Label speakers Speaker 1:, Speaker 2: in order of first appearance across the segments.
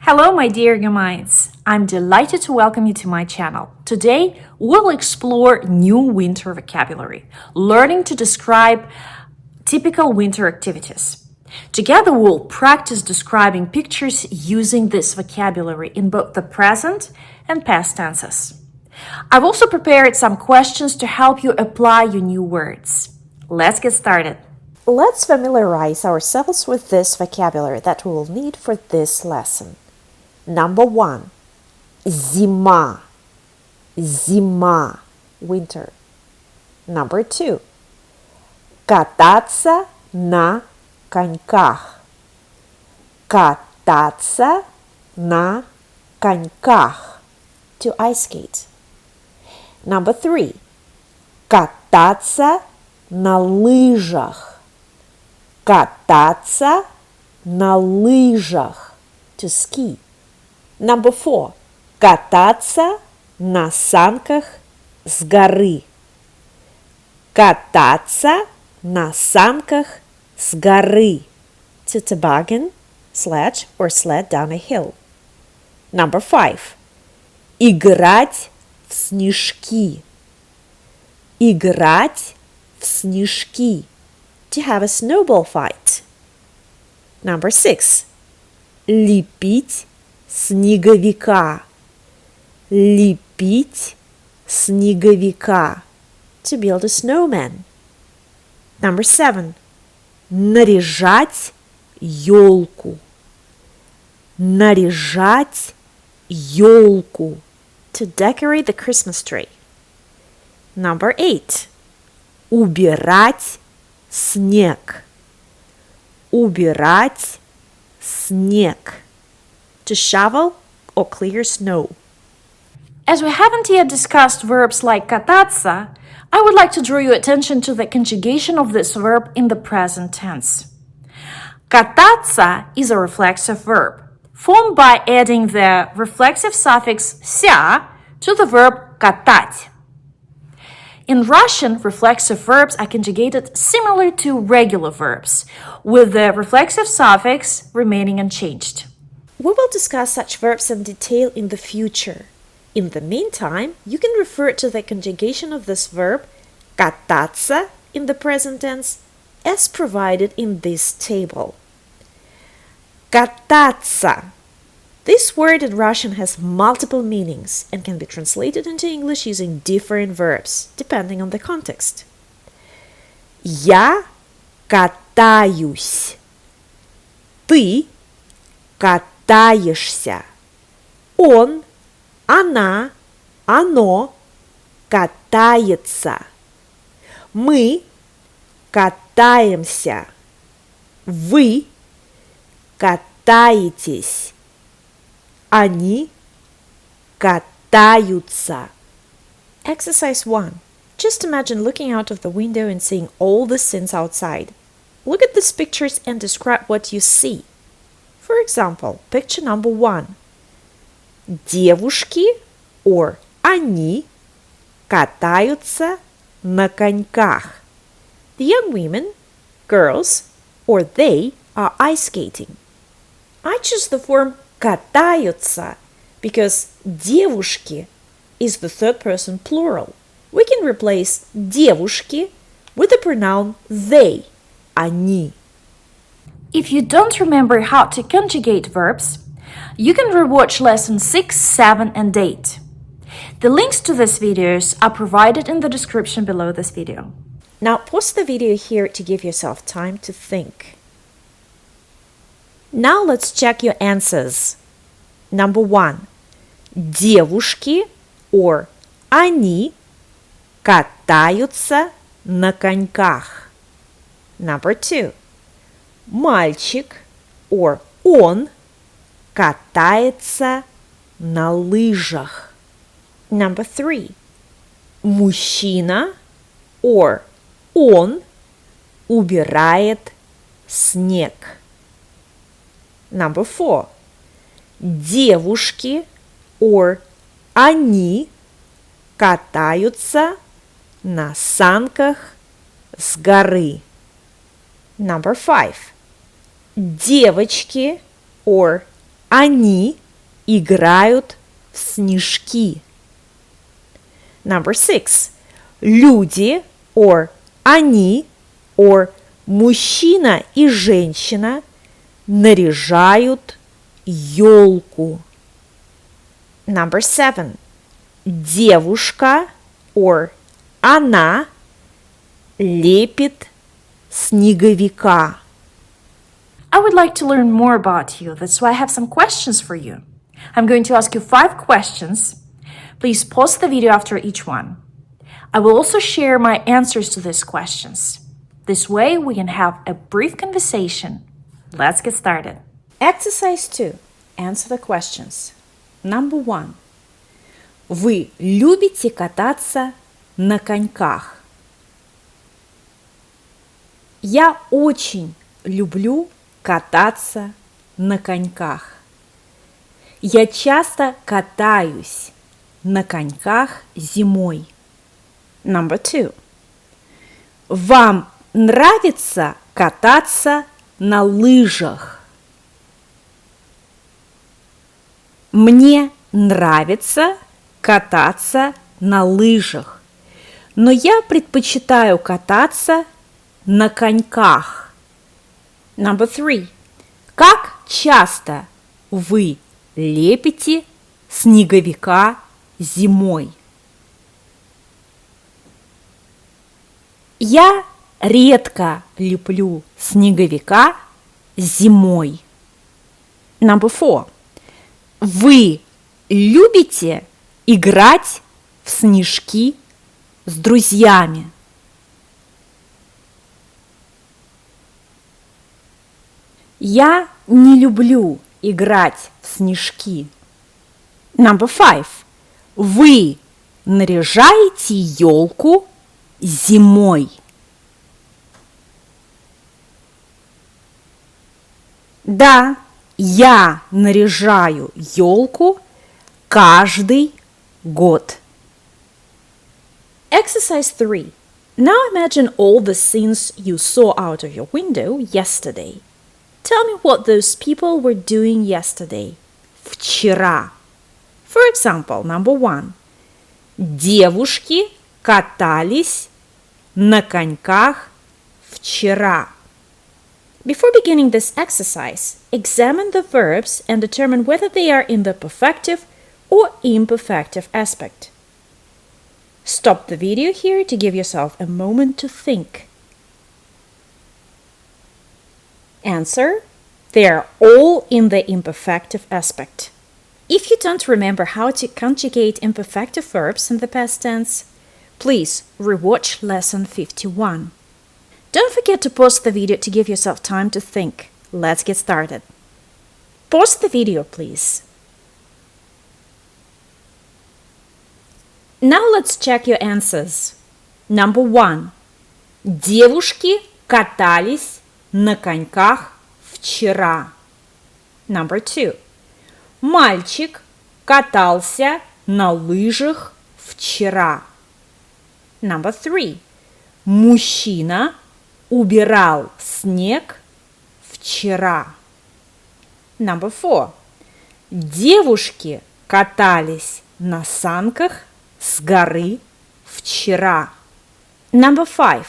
Speaker 1: Hello, my dear Gamites. I'm delighted to welcome you to my channel. Today, we'll explore new winter vocabulary, learning to describe typical winter activities. Together, we'll practice describing pictures using this vocabulary in both the present and past tenses. I've also prepared some questions to help you apply your new words. Let's get started.
Speaker 2: Let's familiarize ourselves with this vocabulary that we will need for this lesson. Number 1. Зима. Зима. Winter. Number 2. Кататься на коньках. Кататься на коньках. To ice skate. Number 3. Кататься на лыжах. Кататься на лыжах. To ski. Number 4. Кататься на санках с горы. Кататься на санках с горы. To toboggan, sledge or sled down a hill. Number 5. Играть в снежки. Играть в снежки. To have a snowball fight. Number 6. Лепить снеговика. Лепить снеговика. To build a snowman. Number 7. Наряжать елку. Наряжать елку. To decorate the Christmas tree. Number 8. Убирать снег. Убирать снег. To shovel or clear snow.
Speaker 1: As we haven't yet discussed verbs like кататься, I would like to draw your attention to the conjugation of this verb in the present tense. Кататься is a reflexive verb, formed by adding the reflexive suffix ся to the verb катать. In Russian, reflexive verbs are conjugated similar to regular verbs, with the reflexive suffix remaining unchanged.
Speaker 2: We will discuss such verbs in detail in the future. In the meantime, you can refer to the conjugation of this verb, кататься, in the present tense, as provided in this table. Кататься. This word in Russian has multiple meanings and can be translated into English using different verbs, depending on the context. Я катаюсь. Ты катаешься. Он, она, оно катается. Мы катаемся. Вы катаетесь. Они катаются. Exercise 1. Just imagine looking out of the window and seeing all the scenes outside. Look at these pictures and describe what you see. For example, picture number 1. Девушки or они катаются на коньках. The young women, girls, or they are ice skating. I choose the form катаются because девушки is the third person plural. We can replace девушки with the pronoun they, они.
Speaker 1: If you don't remember how to conjugate verbs, you can rewatch lessons 6, 7, and 8. The links to these videos are provided in the description below this video.
Speaker 2: Now pause the video here to give yourself time to think. Now let's check your answers. Number 1. Девушки or они катаются на коньках. Number 2. Мальчик or он катается на лыжах. Number 3. Мужчина or он убирает снег. Number 4. Девушки or они катаются на санках с горы. Number 5. Девочки or они играют в снежки. Number 6. Люди or они or мужчина и женщина наряжают елку. Number 7. Девушка or она лепит снеговика.
Speaker 1: I would like to learn more about you. That's why I have some questions for you. I'm going to ask you 5 questions. Please pause the video after each one. I will also share my answers to these questions. This way we can have a brief conversation. Let's get started.
Speaker 2: Exercise 2. Answer the questions. Number 1. Вы любите кататься на коньках? Я очень люблю кататься на коньках. Я часто катаюсь на коньках зимой. Number 2. Вам нравится кататься на лыжах? Мне нравится кататься на лыжах, но я предпочитаю кататься на коньках. Number 3. Как часто вы лепите снеговика зимой? Я редко леплю снеговика зимой. Number 4. Вы любите играть в снежки с друзьями? Я не люблю играть в снежки. Number 5. Вы наряжаете елку зимой? Да, я наряжаю елку каждый год. Exercise 3. Now imagine all the scenes you saw out of your window yesterday. Tell me what those people were doing yesterday. Вчера. For example, number 1. Девушки катались на коньках вчера. Before beginning this exercise, examine the verbs and determine whether they are in the perfective or imperfective aspect. Stop the video here to give yourself a moment to think. Answer: they are all in the imperfective aspect. If you don't remember how to conjugate imperfective verbs in the past tense, please rewatch lesson 51. Don't forget to pause the video to give yourself time to think. Let's get started. Pause the video, please. Now let's check your answers. Number 1. Девушки катались на коньках вчера. Number 2. Мальчик катался на лыжах вчера. Number 3. Мужчина убирал снег вчера. Number 4. Девушки катались на санках с горы вчера. Number 5.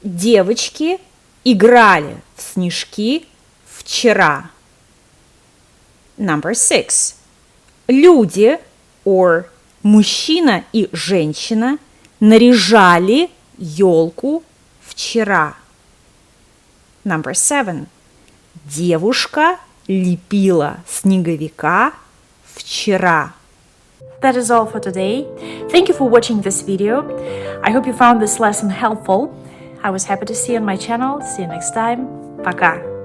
Speaker 2: Девочки играли в снежки вчера. Number 6. Люди, or мужчина и женщина, наряжали елку вчера. Number 7. Девушка лепила снеговика вчера.
Speaker 1: That is all for today. Thank you for watching this video. I hope you found this lesson helpful. I was happy to see you on my channel. See you next time. Пока!